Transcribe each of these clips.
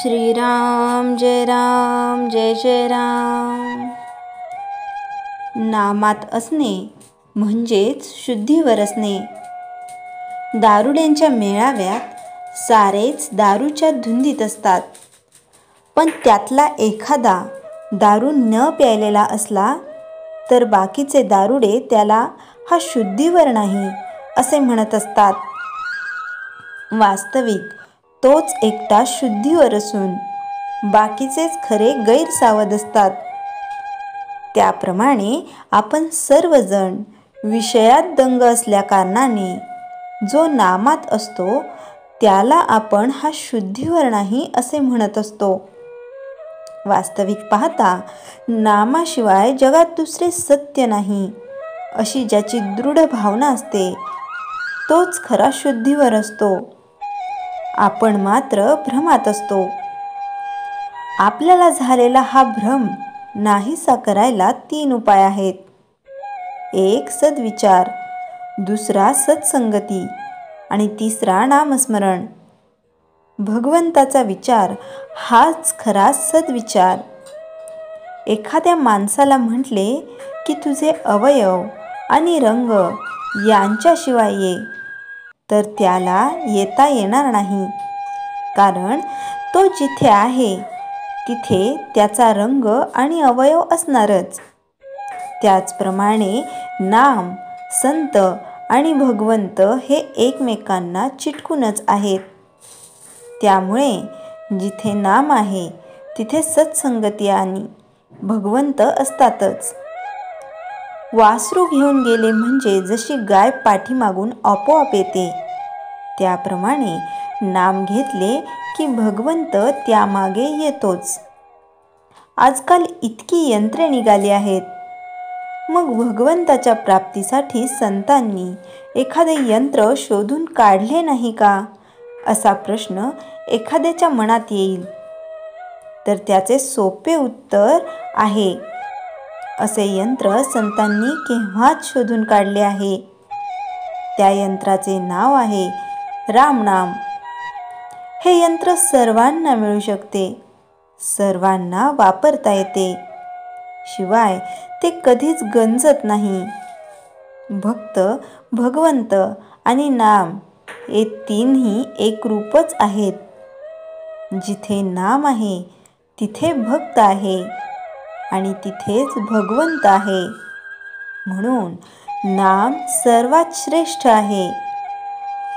श्रीराम जय जय राम. नामात असणे म्हणजेच शुद्धीवर असणे. दारुड्यांच्या मेळाव्यात सारेच दारूच्या धुंदीत असतात, पण त्यातला एखादा दारू न प्यायलेला असला तर बाकीचे दारुडे त्याला हा शुद्धीवर नाही असे म्हणत असतात. वास्तविक तोच एकटा शुद्धीवर असून बाकीचेच खरे गैरसावध असतात. त्याप्रमाणे आपण सर्वजण विषयात दंग असल्याकारणाने जो नामात असतो त्याला आपण हा शुद्धीवर नाही असे म्हणत असतो. वास्तविक पाहता नामाशिवाय जगात दुसरे सत्य नाही अशी ज्याची दृढ भावना असते तोच खरा शुद्धीवर असतो. आपण मात्र भ्रमात असतो. आपल्याला झालेला हा भ्रम नाहीसा करायला 3 उपाय आहेत. एक सद्विचार, दुसरा सत्संगती आणि तिसरा नामस्मरण. भगवंताचा विचार हाच खरा सद्विचार. एखाद्या माणसाला म्हटले की तुझे अवयव आणि रंग यांच्याशिवाय ये, तर त्याला येता येणार नाही, कारण तो जिथे आहे तिथे त्याचा रंग आणि अवयव असणारच. त्याचप्रमाणे नाम, संत आणि भगवंत हे एकमेकांना चिटकूनच आहेत. त्यामुळे जिथे नाम आहे तिथे सत्संगती आणि भगवंत असतातच. वासरू घेऊन गेले म्हणजे जशी गाय पाठीमागून आपोआप येते, त्याप्रमाणे नाम घेतले की भगवंत त्यामागे येतोच. आजकाल इतकी यंत्रे निघाली आहेत, मग भगवंताच्या प्राप्तीसाठी संतांनी एखादे यंत्र शोधून काढले नाही का, असा प्रश्न एखाद्याच्या मनात येईल. तर त्याचे सोपे उत्तर आहे, असे यंत्र संतांनी केव्हाच शोधून काढले आहे. त्या यंत्राचे नाव आहे रामनाम. हे यंत्र सर्वांना मिळू शकते, सर्वांना वापरता येते, शिवाय ते कधीच गंजत नाही. भक्त, भगवंत आणि नाम हे 3ही एकरूपच आहेत. जिथे नाम आहे तिथे भक्त आहे आणि तिथेच भगवंत आहे. म्हणून नाम सर्वात श्रेष्ठ आहे.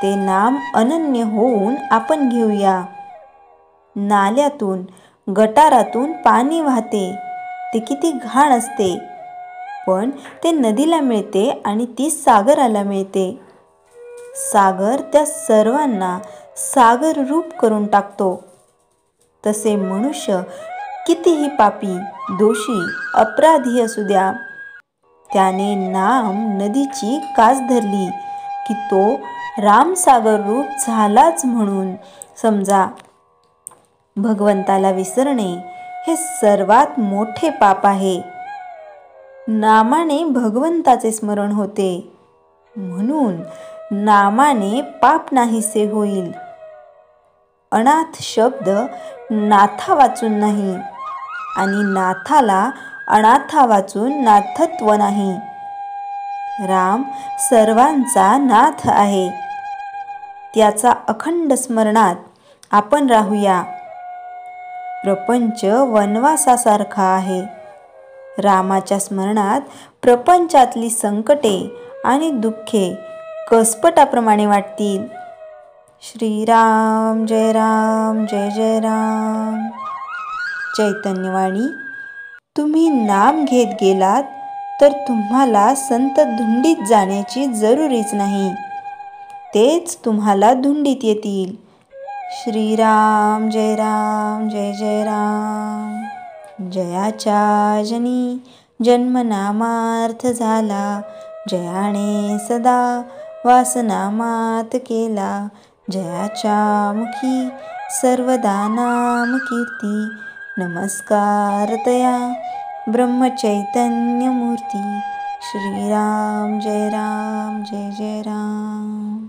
ते नाम अनन्य होऊन आपण घेऊया. नाल्यातून, गटारातून पाणी वाहते, ते किती घाण असते, पण ते नदीला मिळते आणि ती सागराला मिळते. सागर त्या सर्वांना सागर रूप करून टाकतो. तसे मनुष्य कितीही पापी, दोषी, अपराधी असू द्या, त्याने नाम नदीची कास धरली की तो रामसागर रूप झालाच म्हणून समजा. भगवंताला विसरणे हे सर्वात मोठे पाप आहे. नामाने भगवंताचे स्मरण होते, म्हणून नामाने पाप नाहीसे होईल. अनाथ शब्द नाथा वाचून नाही आणि नाथाला अनाथा वाचून नाथत्व नाही. राम सर्वांचा नाथ आहे. त्याचा अखंड स्मरणात आपण राहूया. प्रपंच वनवासासारखा आहे. रामाच्या स्मरणात प्रपंचातली संकटे आणि दुःखे कसपटाप्रमाणे वाटतील. श्रीराम जय जय राम. चैतन्यवाणी. तुम्ही नाम घेत गेलात तर तुम्हाला संत धुंडीत जाण्याची जरुरीच नाही, तेच तुम्हाला धुंडीत येतील. श्रीराम जय जय राम. जयाच्या जनी जन्मनामार्थ झाला, जयाने सदा वासनामात केला. जयाच्या मुखी सर्वदा नाम कीर्ती, नमस्कार तया ब्रह्मचैतन्य मूर्ती. श्रीराम जय जय राम.